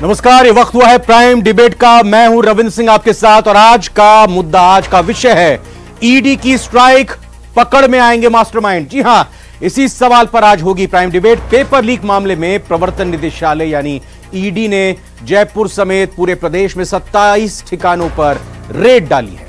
नमस्कार, ये वक्त हुआ है प्राइम डिबेट का। मैं हूं रविंद्र सिंह आपके साथ और आज का मुद्दा, आज का विषय है ईडी की स्ट्राइक, पकड़ में आएंगे मास्टरमाइंड। जी हां, इसी सवाल पर आज होगी प्राइम डिबेट। पेपर लीक मामले में प्रवर्तन निदेशालय यानी ईडी ने जयपुर समेत पूरे प्रदेश में 27 ठिकानों पर रेड डाली है।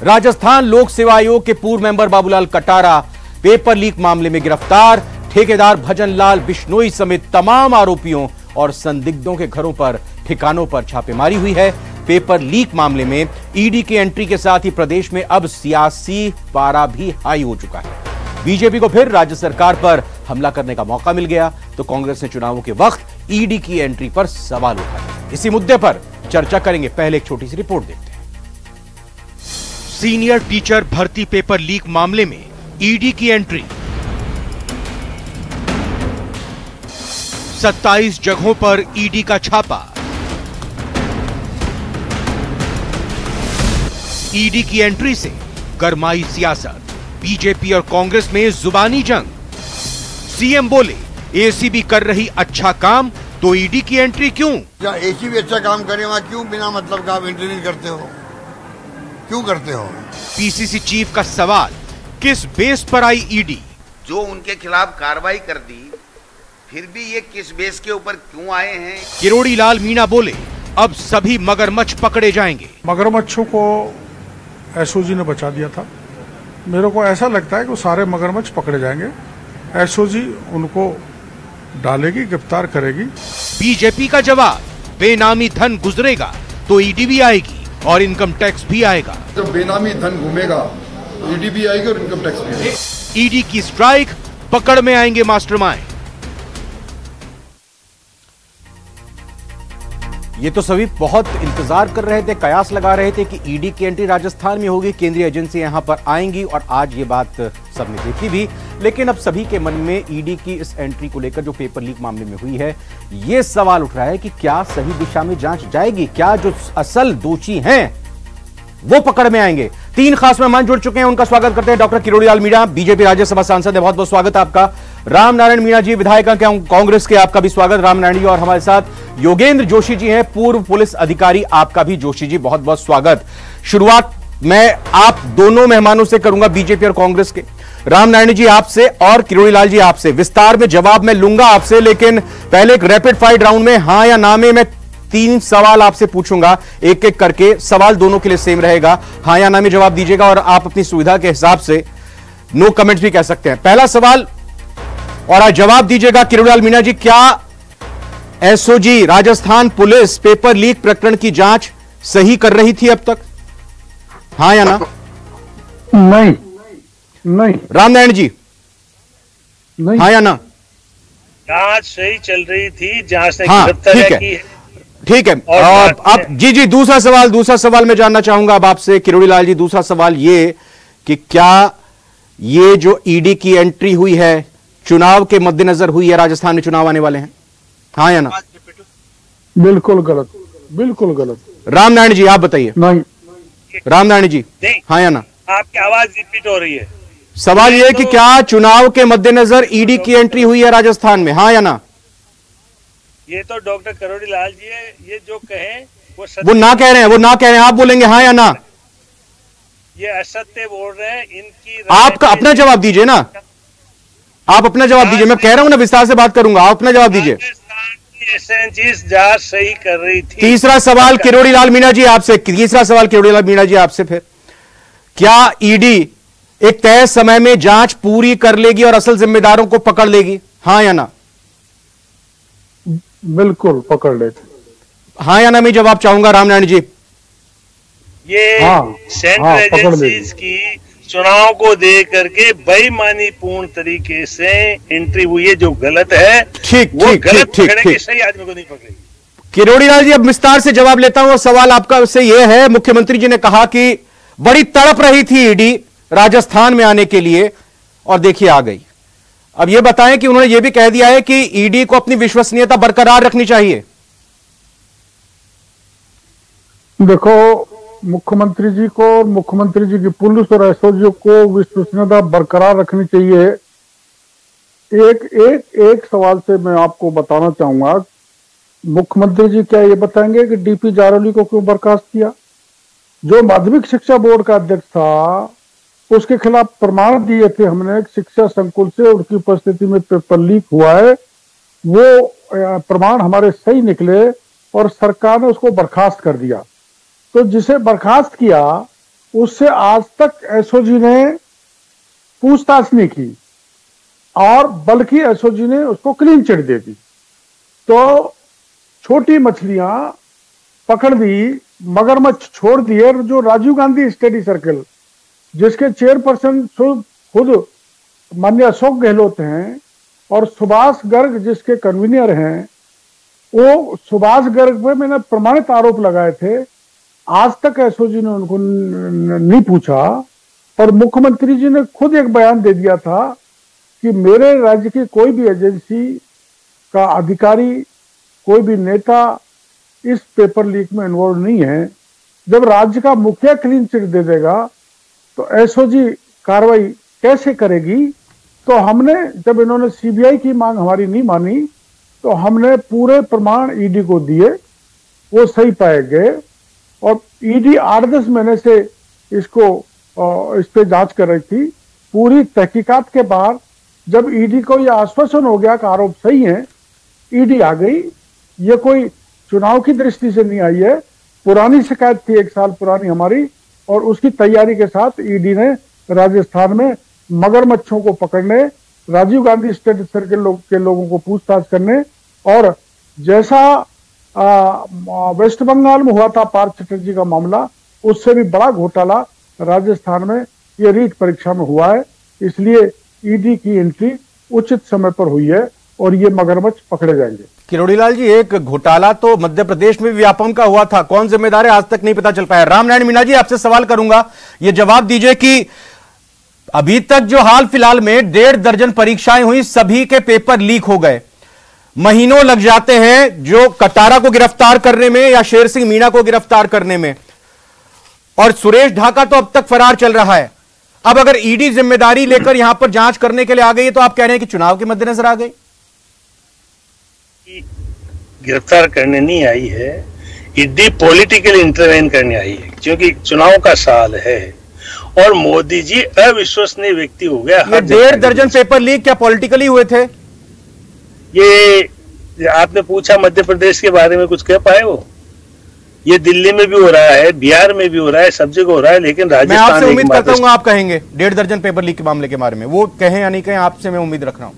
राजस्थान लोक सेवा आयोग के पूर्व member Babulal Katara paper leak मामले में गिरफ्तार। ठेकेदार भजन लाल बिश्नोई समेत तमाम आरोपियों और संदिग्धों के घरों पर, ठिकानों पर छापेमारी हुई है। पेपर लीक मामले में ईडी की एंट्री के साथ ही प्रदेश में अब सियासी पारा भी हाई हो चुका है। बीजेपी को फिर राज्य सरकार पर हमला करने का मौका मिल गया तो कांग्रेस ने चुनावों के वक्त ईडी की एंट्री पर सवाल उठाए। इसी मुद्दे पर चर्चा करेंगे। पहले एक छोटी सी रिपोर्ट देखते हैं। सीनियर टीचर भर्ती पेपर लीक मामले में ईडी की एंट्री। 27 जगहों पर ईडी का छापा। ईडी की एंट्री से गरमाई सियासत, बीजेपी और कांग्रेस में जुबानी जंग। सीएम बोले एसीबी कर रही अच्छा काम तो ईडी की एंट्री क्यों? क्या एसीबी अच्छा काम करे वहां क्यों बिना मतलब का आप इंटरव्यू करते हो, क्यों करते हो? पीसीसी चीफ का सवाल, किस बेस पर आई ईडी? जो उनके खिलाफ कार्रवाई कर दी, फिर भी ये किस बेस के ऊपर क्यों आए हैं? किरोड़ी लाल मीणा बोले अब सभी मगरमच्छ पकड़े जाएंगे। मगरमच्छों को एसओजी ने बचा दिया था। मेरे को ऐसा लगता है कि वो सारे मगरमच्छ पकड़े जाएंगे। एसओजी उनको डालेगी, गिरफ्तार करेगी। बीजेपी का जवाब, बेनामी धन गुजरेगा तो ईडी भी आएगी और इनकम टैक्स भी आएगा। जब बेनामी धन घूमेगा ईडी भी आएगी और इनकम टैक्स भी आएगा। ईडी की स्ट्राइक, पकड़ में आएंगे मास्टरमाइंड। ये तो सभी बहुत इंतजार कर रहे थे, कयास लगा रहे थे कि ईडी की एंट्री राजस्थान में होगी, केंद्रीय एजेंसी यहां पर आएंगी और आज ये बात सबने देखी भी। लेकिन अब सभी के मन में ईडी की इस एंट्री को लेकर जो पेपर लीक मामले में हुई है, ये सवाल उठ रहा है कि क्या सही दिशा में जांच जाएगी? क्या जो असल दोषी हैं वो पकड़ में आएंगे? 3 खास मेहमान जुड़ चुके हैं, उनका स्वागत करते हैं। डॉक्टर किरोड़ी लाल मीणा, बीजेपी राज्यसभा सांसद है, बहुत बहुत स्वागत है आपका। राम नारायण मीणा जी, विधायक कांग्रेस के, आपका भी स्वागत राम नारायण जी। और हमारे साथ योगेंद्र जोशी जी हैं, पूर्व पुलिस अधिकारी, आपका भी जोशी जी बहुत बहुत स्वागत। शुरुआत मैं आप दोनों मेहमानों से करूंगा, बीजेपी और कांग्रेस के। राम नारायण जी आपसे और किरोड़ी लाल जी आपसे। विस्तार में जवाब मैं लूंगा आपसे, लेकिन पहले एक रैपिड फायर राउंड में हां या ना में मैं 3 सवाल आपसे पूछूंगा, एक एक करके। सवाल दोनों के लिए सेम रहेगा, हां या ना में जवाब दीजिएगा और आप अपनी सुविधा के हिसाब से नो कमेंट्स भी कह सकते हैं। पहला सवाल और आज जवाब दीजिएगा किरोड़ी लाल मीणा जी, क्या SOG Rajasthan police paper leak प्रकरण की जांच सही कर रही थी अब तक, हां या ना? नहीं। राम नारायण जी, नहीं। हां या ना? जांच सही चल रही थी, जांच ने हाँ, गिरफ्तारी ठीक है। की। ठीक है। और अब जी दूसरा सवाल मैं जानना चाहूंगा अब आपसे किरोड़ी लाल जी। दूसरा सवाल ये कि क्या ये जो ईडी की एंट्री हुई है चुनाव के मद्देनजर हुई है? राजस्थान में चुनाव आने वाले हैं, हाँ या ना? बिल्कुल गलत, बिल्कुल गलत। राम नारायण जी आप बताइए। नहीं। राम नारायण जी, हाँ या ना? आपकी आवाज रिपीट हो रही है। सवाल ये कि क्या चुनाव के मद्देनजर ईडी की एंट्री हुई है राजस्थान में, हाँ या ना? ये तो डॉक्टर किरोड़ी लाल जी है, ये जो कहें वो ना कह रहे हैं, आप बोलेंगे हाँ या ना? ये असत्य बोल रहे हैं। इनकी आपका अपना जवाब दीजिए ना, आप अपना जवाब दीजिए। मैं कह रहा हूं ना विस्तार से बात करूंगा, आप अपना जवाब दीजिए। जांच सही कर रही थी। तीसरा सवाल किरोड़ी लाल मीणा जी आपसे, फिर क्या ईडी एक तय समय में जांच पूरी कर लेगी और असल जिम्मेदारों को पकड़ लेगी, हाँ या ना? बिल्कुल पकड़ लेते, हाँ या ना मैं जवाब चाहूंगा राम नारायण जी। ये सेंट्रल एजेंसीज की चुनाव को दे करके बेईमानी पूर्ण तरीके से एंट्री हुई है, जो गलत है। ठीक, सही आदमी को नहीं पकड़ेगी। किरोड़ी लाल जी अब विस्तार से जवाब लेता हूं। सवाल आपका से यह है, मुख्यमंत्री जी ने कहा कि बड़ी तड़प रही थी ईडी राजस्थान में आने के लिए और देखिए आ गई। अब यह बताएं कि उन्होंने यह भी कह दिया है कि ईडी को अपनी विश्वसनीयता बरकरार रखनी चाहिए। देखो, मुख्यमंत्री जी को, मुख्यमंत्री जी की पुलिस और एसओजी को विश्वसनीयता बरकरार रखनी चाहिए। एक सवाल से मैं आपको बताना चाहूंगा मुख्यमंत्री जी क्या ये बताएंगे कि डीपी जारौली को क्यों बर्खास्त किया? जो माध्यमिक शिक्षा बोर्ड का अध्यक्ष था उसके खिलाफ प्रमाण दिए थे हमने, शिक्षा संकुल से उनकी उपस्थिति में पेपर लीक हुआ है, वो प्रमाण हमारे सही निकले और सरकार ने उसको बर्खास्त कर दिया। तो जिसे बर्खास्त किया उससे आज तक एसओजी ने पूछताछ नहीं की और बल्कि एसओजी ने उसको क्लीन चिट दे दी। तो छोटी मछलियां पकड़ दी, मगरमच्छ छोड़ दिए। जो राजीव गांधी स्टडी सर्कल जिसके चेयरपर्सन खुद माननीय अशोक गहलोत हैं और सुभाष गर्ग जिसके कन्वीनर हैं, वो सुभाष गर्ग पे मैंने प्रमाणित आरोप लगाए थे, आज तक एसओजी ने उनको नहीं पूछा। और मुख्यमंत्री जी ने खुद एक बयान दे दिया था कि मेरे राज्य की कोई भी एजेंसी का अधिकारी, कोई भी नेता इस पेपर लीक में इन्वॉल्व नहीं है। जब राज्य का मुखिया क्लीन चिट दे देगा तो एसओजी कार्रवाई कैसे करेगी? तो हमने, जब इन्होंने सीबीआई की मांग हमारी नहीं मानी, तो हमने पूरे प्रमाण ईडी को दिए, वो सही पाए गए। और ईडी 8-10 महीने से इस पे जांच कर रही थी। पूरी तहकीकात के बाद जब ईडी को यह आश्वासन हो गया कि आरोप सही है, ईडी आ गई। ये कोई चुनाव की दृष्टि से नहीं आई है, पुरानी शिकायत थी 1 साल पुरानी हमारी, और उसकी तैयारी के साथ ईडी ने राजस्थान में मगरमच्छों को पकड़ने, राजीव गांधी स्टडी सर्कल के लोगों को पूछताछ करने, और जैसा वेस्ट बंगाल में हुआ था पार्थ चटर्जी का मामला, उससे भी बड़ा घोटाला राजस्थान में ये रीट परीक्षा में हुआ है। इसलिए ईडी की एंट्री उचित समय पर हुई है और ये मगरमच्छ पकड़े जाएंगे। किरोड़ीलाल जी, एक घोटाला तो मध्य प्रदेश में व्यापम का हुआ था, कौन जिम्मेदार है आज तक नहीं पता चल पाया। रामनारायण मीणा जी, आपसे सवाल करूंगा, ये जवाब दीजिए कि अभी तक जो हाल फिलहाल में 1.5 दर्जन परीक्षाएं हुई, सभी के पेपर लीक हो गए, महीनों लग जाते हैं जो कटारा को गिरफ्तार करने में या शेर सिंह मीणा को गिरफ्तार करने में, और सुरेश ढाका तो अब तक फरार चल रहा है। अब अगर ईडी जिम्मेदारी लेकर यहां पर जांच करने के लिए आ गई, तो आप कह रहे हैं कि चुनाव के मद्देनजर आ गई? गिरफ्तार करने नहीं आई है, ईडी पॉलिटिकल इंटरवेन करने आई है, क्योंकि चुनाव का साल है और मोदी जी अविश्वसनीय व्यक्ति हो गया। ये 1.5 दर्जन पेपर लीक क्या पॉलिटिकली हुए थे? ये आपने पूछा मध्य प्रदेश के बारे में, कुछ कह पाए वो? ये दिल्ली में भी हो रहा है, बिहार में भी हो रहा है, सब जगह हो रहा है, लेकिन राजस्थान, मैं आपसे उम्मीद करता हूं आप कहेंगे 1.5 दर्जन पेपर लीक के मामले के बारे में, वो कहें या नहीं कहें, आपसे मैं उम्मीद रख रहा हूं।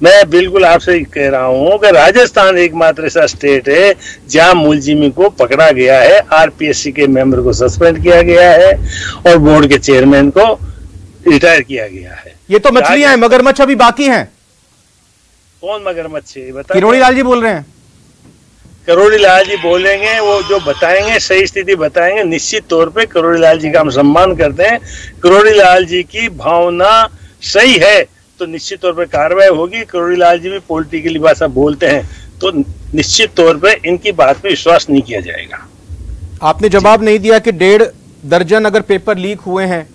मैं बिल्कुल आपसे कह रहा हूं कि राजस्थान एकमात्र ऐसा स्टेट है जहां मुलजिमी को पकड़ा गया है, आरपीएससी के मेंबर को सस्पेंड किया गया है और बोर्ड के चेयरमैन को रिटायर किया गया है। ये तो मछलियां हैं, मगरमच्छ अभी बाकी हैं। कौन मगरमच्छ है बता? किरोड़ीलाल जी बोल रहे हैं। किरोड़ीलाल जी बोलेंगे, वो जो बताएंगे सही स्थिति बताएंगे। निश्चित तौर पे किरोड़ीलाल जी का हम सम्मान करते हैं। किरोड़ीलाल जी की भावना सही है तो निश्चित तौर पे कार्रवाई होगी। किरोड़ीलाल जी भी पॉलिटिकली भाषा बोलते हैं, तो निश्चित तौर पे इनकी बात पे विश्वास नहीं किया जाएगा। आपने जवाब नहीं दिया कि 1.5 दर्जन अगर पेपर लीक हुए हैं,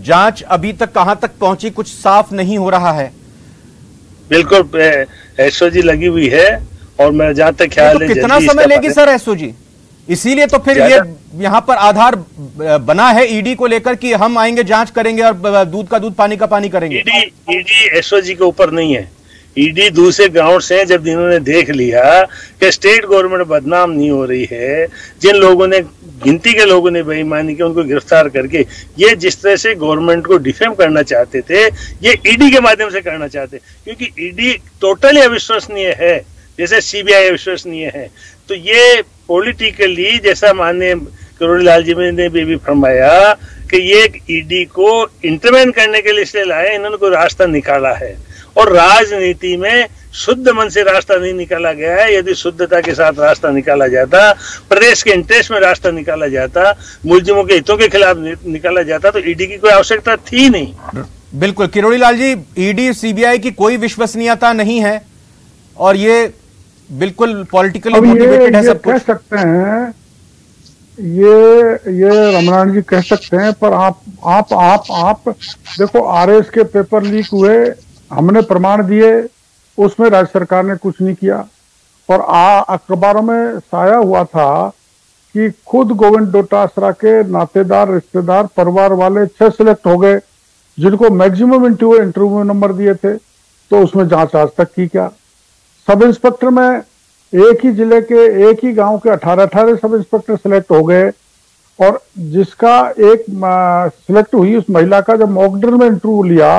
जांच अभी तक कहां तक पहुंची, कुछ साफ नहीं हो रहा है। बिल्कुल एसओजी लगी हुई है और मैं जहां तक ख्याल है, तो कितना समय लेगी सर एसओजी? इसीलिए तो फिर ये यहां पर आधार बना है ईडी को लेकर कि हम आएंगे, जांच करेंगे और दूध का दूध पानी का पानी करेंगे। ईडी एसओजी के ऊपर नहीं है, ईडी दूसरे ग्राउंड से जब इन्होंने देख लिया कि स्टेट गवर्नमेंट बदनाम नहीं हो रही है, जिन लोगों ने गिनती के लोगों ने बेईमानी की उनको गिरफ्तार करके ये जिस तरह से गवर्नमेंट को डिफेम करना चाहते थे, ये ईडी के माध्यम से करना चाहते, क्योंकि ईडी टोटली अविश्वसनीय है, जैसे सीबीआई अविश्वसनीय है। तो ये पॉलिटिकली, जैसा माननीय किरोड़ीलाल जी ने भी फरमाया कि ये ईडी को इंटरवेन करने के लिए इसलिए लाए, इन्होंने कोई रास्ता निकाला है और राजनीति में शुद्ध मन से रास्ता नहीं निकाला गया है। यदि शुद्धता के साथ रास्ता निकाला जाता, प्रदेश के इंटरेस्ट में रास्ता निकाला जाता, मुलजिमों के हितों के खिलाफ निकाला जाता, तो ईडी की कोई आवश्यकता थी नहीं। बिल्कुल किरोड़ीलाल जी, ईडी सीबीआई की कोई विश्वसनीयता नहीं है और ये बिल्कुल पॉलिटिकली मोटिवेटेड है सब कुछ। कह सकते हैं ये रामनारायण जी कह सकते हैं, पर आप देखो, आरएस के पेपर लीक हुए, हमने प्रमाण दिए, उसमें राज्य सरकार ने कुछ नहीं किया। और अखबारों में साया हुआ था कि खुद गोविंद डोटासरा के नातेदार, रिश्तेदार, परिवार वाले 6 सिलेक्ट हो गए, जिनको मैक्सिमम इंटरव्यू नंबर दिए थे। तो उसमें जांच आज तक की क्या? सब इंस्पेक्टर में एक ही जिले के, एक ही गांव के 18 सब इंस्पेक्टर सिलेक्ट हो गए, और जिसका एक सिलेक्ट हुई उस महिला का जब मॉक ड्रिल में इंटरव्यू लिया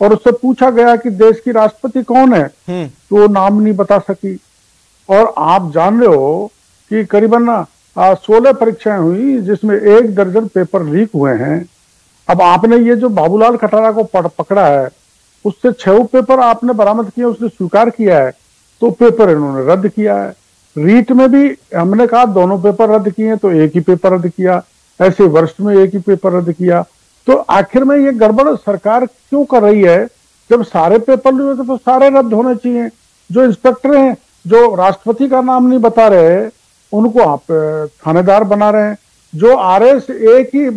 और उससे पूछा गया कि देश की राष्ट्रपति कौन है, तो वो नाम नहीं बता सकी। और आप जान रहे हो कि करीबन 16 परीक्षाएं हुई, जिसमें 1 दर्जन पेपर लीक हुए हैं। अब आपने ये जो बाबूलाल कटारा को पकड़ा है, उससे 6 पेपर आपने बरामद किए, उसने स्वीकार किया है, तो पेपर इन्होंने रद्द किया है। रीट में भी हमने कहा दोनों पेपर रद्द किए, तो एक ही पेपर रद्द किया। ऐसे वर्ष में एक ही पेपर रद्द किया। तो आखिर में ये गड़बड़ सरकार क्यों कर रही है? जब सारे पेपर लिए तो सारे रद्द होने चाहिए। जो इंस्पेक्टर हैं, जो राष्ट्रपति का नाम नहीं बता रहे, उनको आप थानेदार बना रहे हैं। जो आरएस एक ही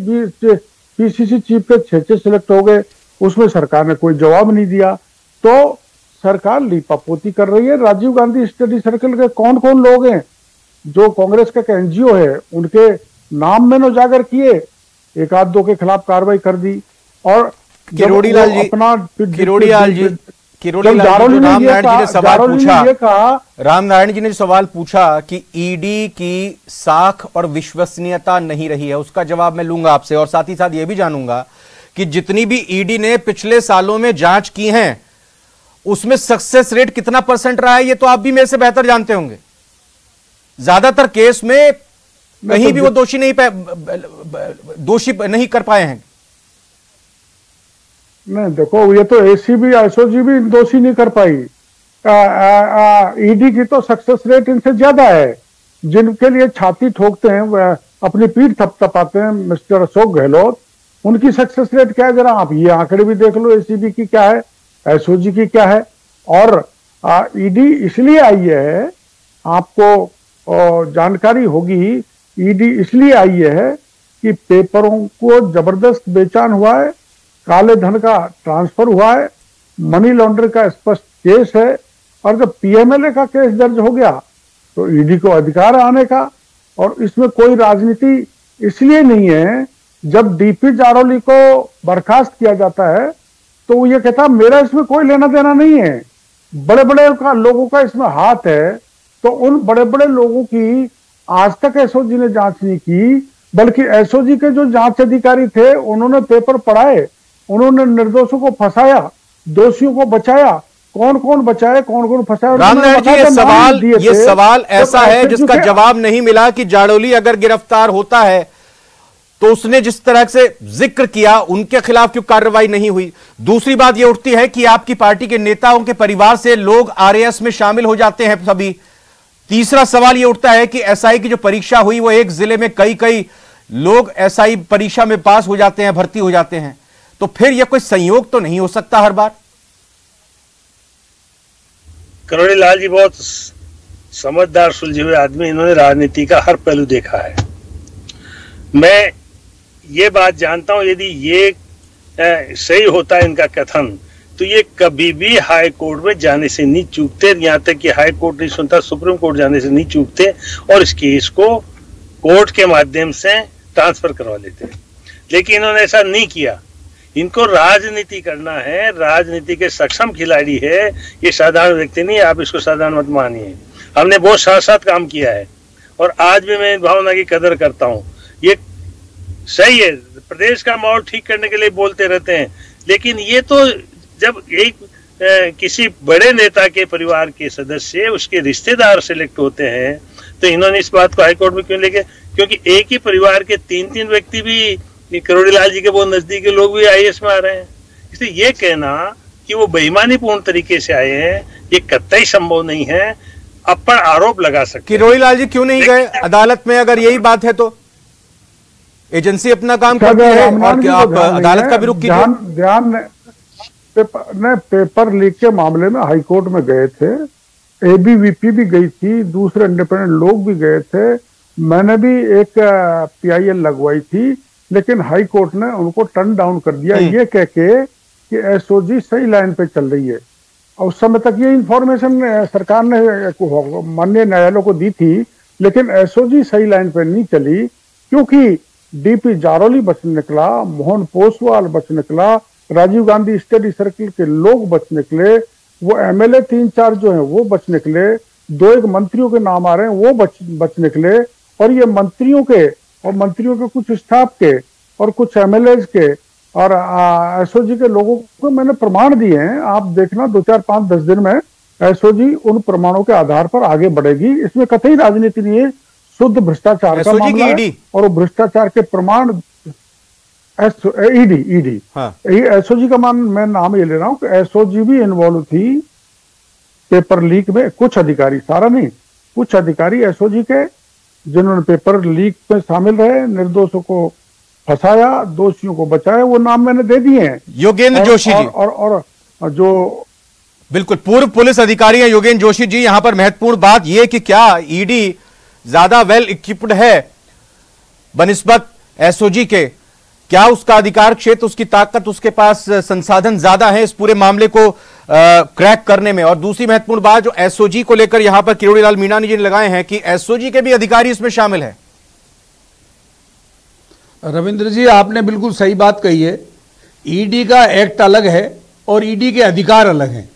पीसीसी चीफ के 6 सिलेक्ट हो गए, उसमें सरकार ने कोई जवाब नहीं दिया। तो सरकार लीपापोती कर रही है। राजीव गांधी स्टडी सर्कल के कौन कौन लोग हैं जो कांग्रेस का एनजीओ है, उनके नाम मैंने उजागर किए, 1-2 के खिलाफ कार्रवाई कर दी। और किरोड़ीलाल जी, किरोड़ीलाल जी, रामनारायण जी ने सवाल पूछा, रामनारायण जी ने सवाल पूछा कि ईडी की साख और विश्वसनीयता नहीं रही है, उसका जवाब मैं लूंगा आपसे। और साथ ही साथ यह भी जानूंगा कि जितनी भी ईडी ने पिछले सालों में जांच की हैं, उसमें सक्सेस रेट कितना % रहा है, ये तो आप भी मेरे से बेहतर जानते होंगे। ज्यादातर केस में कहीं भी वो दोषी नहीं कर पाए हैं। नहीं, देखो, ये तो एसीबी, एसओजी भी दोषी नहीं कर पाई। ईडी की तो सक्सेस रेट इनसे ज्यादा है। जिनके लिए छाती ठोकते हैं, वह अपनी पीठ थपथपाते हैं, मिस्टर अशोक गहलोत, उनकी सक्सेस रेट क्या है? जरा आप ये आंकड़े भी देख लो, एसीबी की क्या है, एसओजी की क्या है। और ईडी इसलिए आई है, आपको जानकारी होगी, ईडी इसलिए आई है कि पेपरों को जबरदस्त बेचान हुआ है, काले धन का ट्रांसफर हुआ है, मनी लॉन्ड्रिंग का स्पष्ट केस है। और जब पीएमएलए का केस दर्ज हो गया तो ईडी को अधिकार आने का। और इसमें कोई राजनीति इसलिए नहीं है। जब डीपी जारौली को बर्खास्त किया जाता है तो वो ये कहता मेरा इसमें कोई लेना देना नहीं है, बड़े बड़े लोगों का इसमें हाथ है। तो उन बड़े बड़े लोगों की आज तक एसओजी ने जांच नहीं की, बल्कि एसओजी के जो जांच अधिकारी थे उन्होंने पेपर पढ़ाए, उन्होंने निर्दोषों को फंसाया, दोषियों को बचाया। कौन कौन बचाए, कौन कौन फंसाया? रामनारायण जी, ये सवाल ऐसा है जिसका जवाब नहीं मिला कि जारौली अगर गिरफ्तार होता है तो उसने जिस तरह से जिक्र किया, उनके खिलाफ क्यों कार्रवाई नहीं हुई? दूसरी बात यह उठती है कि आपकी पार्टी के नेताओं के परिवार से लोग आरएएस में शामिल हो जाते हैं सभी। तीसरा सवाल यह उठता है कि एसआई की जो परीक्षा हुई, वो एक जिले में कई लोग एसआई परीक्षा में पास हो जाते हैं, भर्ती हो जाते हैं। तो फिर यह कोई संयोग तो नहीं हो सकता हर बार? किरोड़ीलाल जी बहुत समझदार, सुलझे हुए आदमी, इन्होंने राजनीति का हर पहलू देखा है। मैं ये बात जानता हूं, यदि ये सही होता है इनका कथन, तो ये कभी भी हाई कोर्ट में जाने से नहीं चूकते। यहां तक कि हाई कोर्ट नहीं सुनता, सुप्रीम कोर्ट जाने से नहीं चूकते और इस केस को कोर्ट के माध्यम से ट्रांसफर करवा लेते। लेकिन इन्होंने ऐसा नहीं किया। इनको राजनीति करना है, राजनीति के सक्षम खिलाड़ी है, ये साधारण व्यक्ति नहीं है। आप इसको साधारण मत मानिए। हमने बहुत साथ काम किया है और आज भी मैं भावना की कदर करता हूँ। ये सही है, प्रदेश का माहौल ठीक करने के लिए बोलते रहते हैं, लेकिन ये तो जब एक किसी बड़े नेता के परिवार के सदस्य, उसके रिश्तेदार सिलेक्ट होते हैं, तो इन्होंने इस बात को हाईकोर्ट में क्यों लेके? क्योंकि एक ही परिवार के 3 व्यक्ति भी, किरोड़ीलाल जी के बहुत नजदीकी लोग भी आईएएस में आ रहे हैं। इसलिए ये कहना कि वो बेईमानी पूर्ण तरीके से आए हैं, ये कतई संभव नहीं है। अब पर आरोप लगा सकते। किरोड़ीलाल जी क्यों नहीं गए अदालत में? अगर यही बात है तो एजेंसी अपना काम करती है और क्या आप अदालत का भी रुख कीजिए। ध्यान पेपर लीक के मामले में हाईकोर्ट में गए थे, एबीवीपी भी गई थी, दूसरे इंडिपेंडेंट लोग भी गए थे, मैंने भी एक पीआईएल लगवाई थी, लेकिन हाई कोर्ट ने उनको टर्न डाउन कर दिया, ये कह के कि एसओजी सही लाइन पे चल रही है। उस समय तक ये इंफॉर्मेशन सरकार ने माननीय न्यायालय को दी थी, लेकिन एसओजी सही लाइन पे नहीं चली, क्योंकि डीपी जारौली बच निकला, मोहन पोसवाल बच निकला, राजीव गांधी स्टडी सर्किल के लोग बच निकले, वो एमएलए 3-4 जो हैं वो बच निकले, 2-1 मंत्रियों के नाम आ रहे हैं वो बच निकले, और ये मंत्रियों के कुछ स्टाफ के और कुछ एमएलए के और एसओजी के लोगों को मैंने प्रमाण दिए हैं। आप देखना 2-4-5-10 दिन में एसओजी उन प्रमाणों के आधार पर आगे बढ़ेगी। इसमें कतई राजनीति नहीं है, शुद्ध भ्रष्टाचार का मामला है, और वो भ्रष्टाचार के प्रमाण ईडी एसओजी का मैं नाम ये ले रहा हूं कि एसओजी भी इन्वॉल्व थी पेपर लीक में। कुछ अधिकारी, सारा नहीं, कुछ अधिकारी एसओजी के जिन्होंने पेपर लीक में शामिल रहे, निर्दोषों को फंसाया, दोषियों को बचाया, वो नाम मैंने दे दिए हैं। योगेंद्र जोशी जी और जो बिल्कुल पूर्व पुलिस अधिकारी हैं योगेंद्र जोशी जी, यहां पर महत्वपूर्ण बात यह कि क्या ईडी ज्यादा वेल इक्विप्ड है बनिस्बत एसओजी के? क्या उसका अधिकार क्षेत्र, उसकी ताकत, उसके पास संसाधन ज्यादा है इस पूरे मामले को क्रैक करने में? और दूसरी महत्वपूर्ण बात जो एसओजी को लेकर यहां पर किरोड़ी लाल मीणा जी ने लगाए हैं कि एसओजी के भी अधिकारी इसमें शामिल है। रविंद्र जी, आपने बिल्कुल सही बात कही है। ईडी का एक्ट अलग है और ईडी के अधिकार अलग हैं,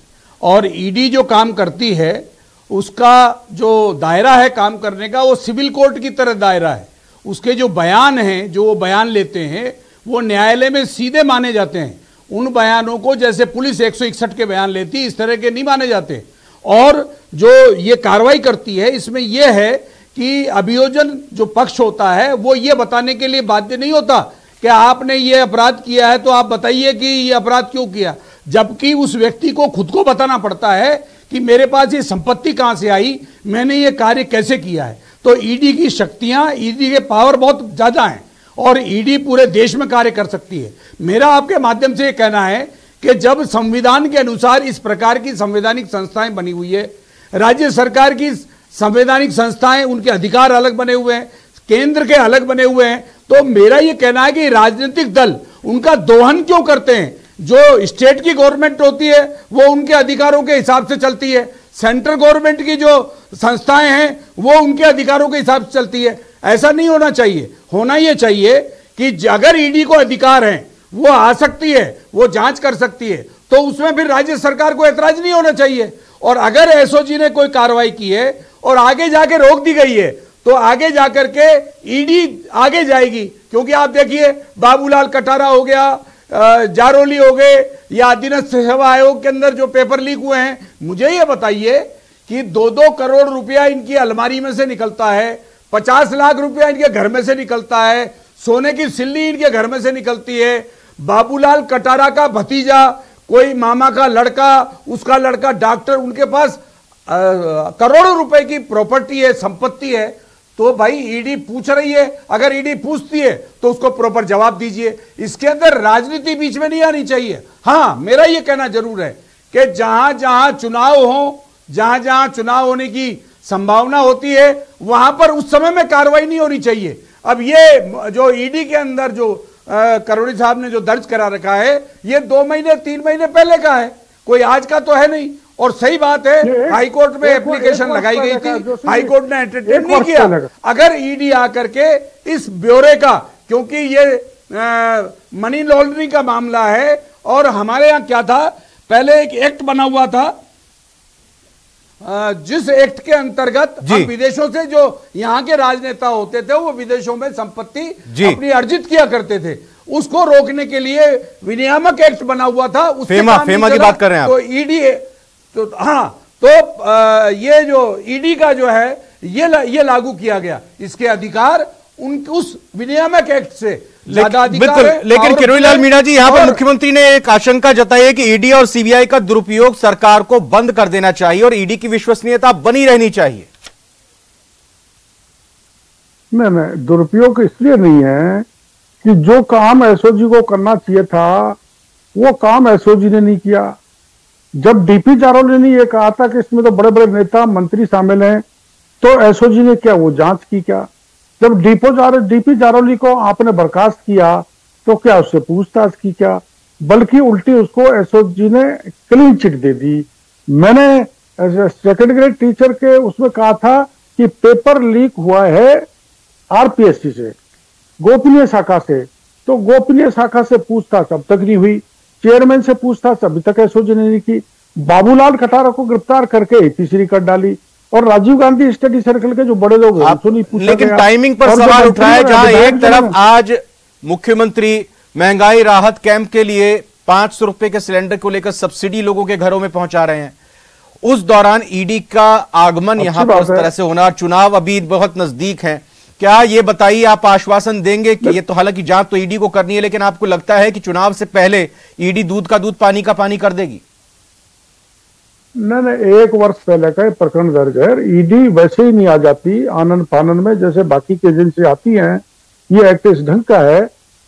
और ईडी जो काम करती है उसका जो दायरा है काम करने का, वो सिविल कोर्ट की तरह दायरा है। उसके जो बयान हैं, जो वो बयान लेते हैं, वो न्यायालय में सीधे माने जाते हैं। उन बयानों को जैसे पुलिस 161 के बयान लेती है, इस तरह के नहीं माने जाते। और जो ये कार्रवाई करती है, इसमें यह है कि अभियोजन जो पक्ष होता है वो ये बताने के लिए बाध्य नहीं होता कि आपने ये अपराध किया है तो आप बताइए कि ये अपराध क्यों किया, जबकि उस व्यक्ति को खुद को बताना पड़ता है कि मेरे पास ये संपत्ति कहां से आई, मैंने ये कार्य कैसे किया है। तो ईडी की शक्तियां, ईडी के पावर बहुत ज्यादा हैं, और ईडी पूरे देश में कार्य कर सकती है। मेरा आपके माध्यम से ये कहना है कि जब संविधान के अनुसार इस प्रकार की संवैधानिक संस्थाएं बनी हुई है, राज्य सरकार की संवैधानिक संस्थाएं, उनके अधिकार अलग बने हुए हैं, केंद्र के अलग बने हुए हैं, तो मेरा यह कहना है कि राजनीतिक दल उनका दोहन क्यों करते हैं? जो स्टेट की गवर्नमेंट होती है वो उनके अधिकारों के हिसाब से चलती है, सेंट्रल गवर्नमेंट की जो संस्थाएं हैं वो उनके अधिकारों के हिसाब से चलती है। ऐसा नहीं होना चाहिए। होना यह चाहिए कि अगर ईडी को अधिकार है, वो आ सकती है, वो जांच कर सकती है, तो उसमें फिर राज्य सरकार को ऐतराज नहीं होना चाहिए। और अगर एसओजी ने कोई कार्रवाई की है और आगे जाके रोक दी गई है, तो आगे जाकर के ईडी आगे जाएगी। क्योंकि आप देखिए, बाबूलाल कटारा हो गया, जारौली हो गए, या अधीनस्थ सेवा आयोग के अंदर जो पेपर लीक हुए हैं, मुझे ये बताइए कि 2-2 करोड़ रुपया इनकी अलमारी में से निकलता है, 50 लाख रुपया इनके घर में से निकलता है, सोने की सिल्ली इनके घर में से निकलती है। बाबूलाल कटारा का भतीजा, कोई मामा का लड़का, उसका लड़का डॉक्टर, उनके पास करोड़ों रुपए की प्रॉपर्टी है, संपत्ति है। तो भाई ईडी पूछ रही है, अगर ईडी पूछती है तो उसको प्रॉपर जवाब दीजिए। इसके अंदर राजनीति बीच में नहीं आनी चाहिए। हां, मेरा यह कहना जरूर है कि जहां जहां चुनाव हो, जहां जहां चुनाव होने की संभावना होती है, वहां पर उस समय में कार्रवाई नहीं होनी चाहिए। अब ये जो ईडी के अंदर जो करोड़ी साहब ने जो दर्ज करा रखा है, ये 2 महीने 3 महीने पहले का है, कोई आज का तो है नहीं। और सही बात है, हाई कोर्ट में एप्लीकेशन लगाई गई थी, हाई कोर्ट ने एंटरटेन नहीं किया। अगर ईडी आकर के इस ब्यौरे का, क्योंकि ये मनी लॉन्ड्रिंग का मामला है, और हमारे यहाँ क्या था, पहले एक एक्ट बना हुआ था, जिस एक्ट के अंतर्गत विदेशों से जो यहाँ के राजनेता होते थे, वो विदेशों में संपत्ति अपनी अर्जित किया करते थे, उसको रोकने के लिए विनियामक एक्ट बना हुआ था। फेमा की बात कर रहे हैं आप। तो ईडी, तो हाँ, तो ये जो ईडी का जो है ये लागू किया गया, इसके अधिकार उस विनियामक एक्ट से ज्यादा अधिकार है। लेकिन किरोड़ी लाल मीणा जी, यहां पर मुख्यमंत्री ने एक आशंका जताई है कि ईडी और सीबीआई का दुरुपयोग सरकार को बंद कर देना चाहिए और ईडी की विश्वसनीयता बनी रहनी चाहिए। नहीं, दुरुपयोग इसलिए नहीं है कि जो काम एसओजी को करना चाहिए था वो काम एसओजी ने नहीं किया। जब डीपी जारौली ने यह कहा था कि इसमें तो बड़े बड़े नेता मंत्री शामिल हैं, तो एसओजी ने क्या वो जांच की क्या? जब डीपी जारौली को आपने बर्खास्त किया तो क्या उससे पूछताछ की क्या? बल्कि उल्टी उसको एसओजी ने क्लीन चिट दे दी। मैंने सेकंड ग्रेड टीचर के उसमें कहा था कि पेपर लीक हुआ है आरपीएससी से, गोपनीय शाखा से, तो गोपनीय शाखा से पूछताछ अब तक नहीं हुई, चेयरमैन से पूछताछ अभी तक एसओजी ने नहीं की, बाबूलाल खटारा को गिरफ्तार करके तीसरी कर डाली, और राजीव गांधी स्टडी सर्कल के जो बड़े लोग हैं उनको नहीं पूछा। लेकिन टाइमिंग पर सवाल उठ रहा है, जहां एक तरफ आज मुख्यमंत्री महंगाई राहत कैंप के लिए 500 रुपए के सिलेंडर को लेकर सब्सिडी लोगों के घरों में पहुंचा रहे हैं, उस दौरान ईडी का आगमन यहां पर इस तरह से होना, चुनाव अभी बहुत नजदीक है। क्या ये बताइए, आप आश्वासन देंगे कि ये तो हालांकि जांच तो ईडी को करनी है, लेकिन आपको लगता है कि चुनाव से पहले ईडी दूध का दूध पानी का पानी कर देगी? नहीं, 1 वर्ष पहले का प्रकरण दर्ज है। ईडी वैसे ही नहीं आ जाती आनन फानन में जैसे बाकी की एजेंसी आती हैं। ये एक्ट इस ढंग का है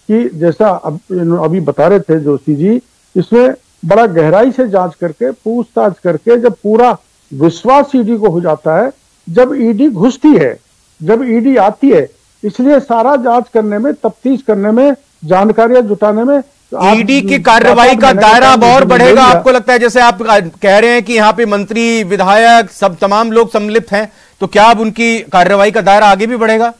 कि जैसा अभी बता रहे थे जोशी जी, इसमें बड़ा गहराई से जांच करके पूछताछ करके जब पूरा विश्वास ईडी को हो जाता है, जब ईडी घुसती है, जब ईडी आती है, इसलिए सारा जांच करने में, तफ्तीश करने में, जानकारियां जुटाने में ईडी की कार्रवाई का दायरा अब और बढ़ेगा। आपको लगता है, जैसे आप कह रहे हैं कि यहाँ पे मंत्री, विधायक, सब तमाम लोग सम्मिलित हैं, तो क्या अब उनकी कार्रवाई का दायरा आगे भी बढ़ेगा?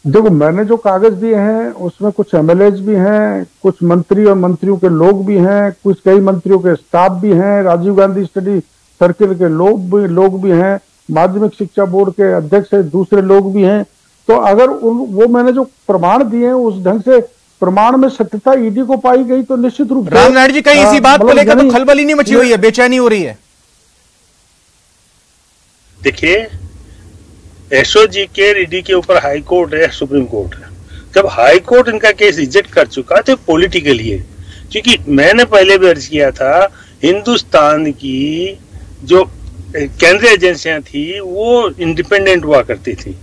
देखो, मैंने जो कागज दिए हैं उसमें कुछ एमएलएज भी हैं, कुछ मंत्री और मंत्रियों के लोग भी हैं, कुछ कई मंत्रियों के स्टाफ भी हैं, राजीव गांधी स्टडी सर्किल के लोग भी हैं, माध्यमिक शिक्षा बोर्ड के अध्यक्ष दूसरे लोग भी हैं। तो अगर वो मैंने जो प्रमाण दिए हैं उस ढंग से प्रमाण में सत्यता ईडी को पाई गई तो निश्चित रूप से रामनारायण जी, कहीं इसी बात को लेकर तो खलबली नहीं मची हुई है, बेचैनी हो रही है? देखिए, एसओजी के ईडी के ऊपर हाई कोर्ट है, सुप्रीम कोर्ट है। जब हाई कोर्ट इनका केस रिजेक्ट कर चुका तो पॉलिटिकली है, क्योंकि मैंने पहले भी अर्ज किया था, हिंदुस्तान की जो केंद्रीय एजेंसियां थी वो इंडिपेंडेंट हुआ करती थी,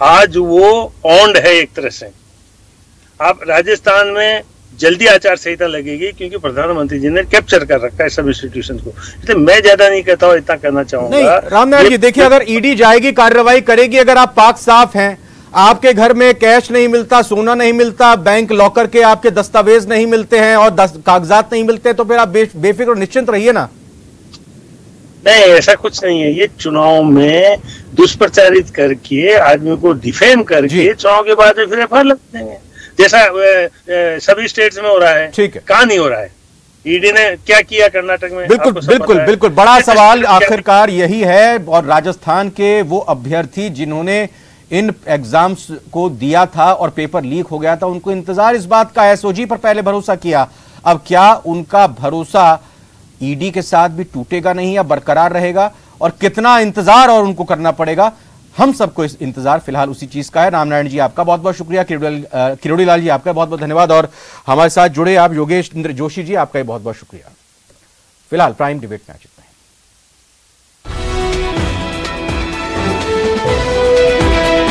आज वो ऑन्ड है एक तरह से। आप राजस्थान में जल्दी आचार संहिता लगेगी क्योंकि प्रधानमंत्री जी ने कैप्चर कर रखा है सब इंस्टीट्यूशन को, इसलिए मैं ज्यादा नहीं कहता हूं, इतना कहना चाहूंगा। रामनारायण जी, देखिए, अगर ईडी जाएगी, कार्रवाई करेगी, अगर आप पाक साफ हैं, आपके घर में कैश नहीं मिलता, सोना नहीं मिलता, बैंक लॉकर के आपके दस्तावेज नहीं मिलते हैं और कागजात नहीं मिलते, तो फिर आप बेफिक्र और निश्चिंत रहिए ना। नहीं, ऐसा कुछ नहीं है। ये चुनाव में दुष्प्रचारित करके, आदमी को डिफेम करके चुनाव के बाद फिर एफआईआर लग देंगे, जैसा सभी स्टेट्स में हो रहा है। ठीक है, कहां नहीं हो रहा है? ईडी ने क्या किया कर्नाटक में? बिल्कुल बड़ा सवाल आखिरकार यही है। और राजस्थान के वो अभ्यर्थी जिन्होंने इन एग्जाम्स को दिया था और पेपर लीक हो गया था, उनको इंतजार इस बात का, एसओजी पर पहले भरोसा किया, अब क्या उनका भरोसा ईडी के साथ भी टूटेगा नहीं या बरकरार रहेगा? और कितना इंतजार और उनको करना पड़ेगा? हम सबको इस इंतजार फिलहाल उसी चीज का है। रामनारायण जी, आपका बहुत बहुत शुक्रिया। किरोड़ी लाल जी, आपका बहुत बहुत धन्यवाद। और हमारे साथ जुड़े आप योगेश जोशी जी, आपका बहुत बहुत शुक्रिया। फिलहाल प्राइम डिबेट मैच।